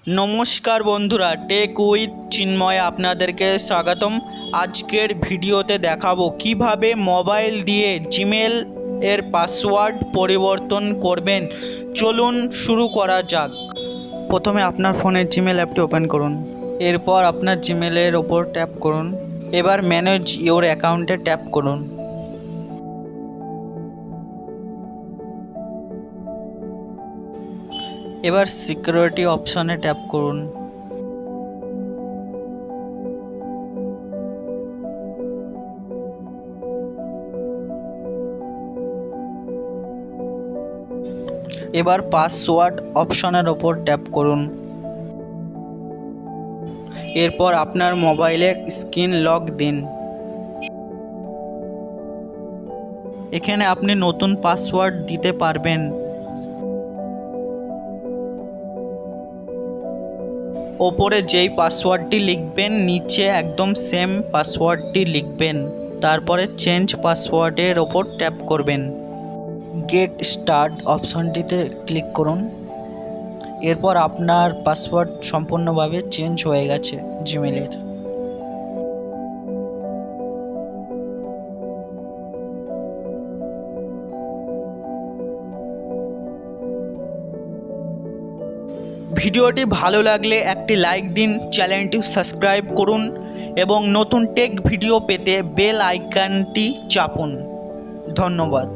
নমস্কার বন্ধুরা, take with চিন্ময় আপনাদেরকে স্বাগতম। আজকের ভিডিওতে দেখাবো কিভাবে মোবাইল দিয়ে জিমেল এর পাসওয়ার্ড পরিবর্তন করবেন। চলুন শুরু করা যাক। প্রথমে আপনার ফোনের জিমেল অ্যাপটি ওপেন করুন। এরপর আপনার জিমেলের ওপর ট্যাপ করুন। এবার ম্যানেজ ইওর অ্যাকাউন্টে ট্যাপ করুন। এবার সিকিউরিটি অপশনে ট্যাপ করুন। এবার পাসওয়ার্ড অপশনের ওপর ট্যাপ করুন। এরপর আপনার মোবাইলের স্ক্রিন লক দিন। এখানে আপনি নতুন পাসওয়ার্ড দিতে পারবেন। ওপরে যেই পাসওয়ার্ডটি লিখবেন নিচে একদম সেম পাসওয়ার্ডটি লিখবেন। তারপরে চেঞ্জ পাসওয়ার্ডের ওপর ট্যাপ করবেন। গেট স্টার্ট অপশনটিতে ক্লিক করুন। এরপর আপনার পাসওয়ার্ড সম্পূর্ণভাবে চেঞ্জ হয়ে গেছে জিমেলের। ভিডিওটি ভালো লাগলে একটি লাইক দিন, চ্যানেলটি সাবস্ক্রাইব করুন এবং নতুন টেক ভিডিও পেতে বেল আইকনটি চাপুন। ধন্যবাদ।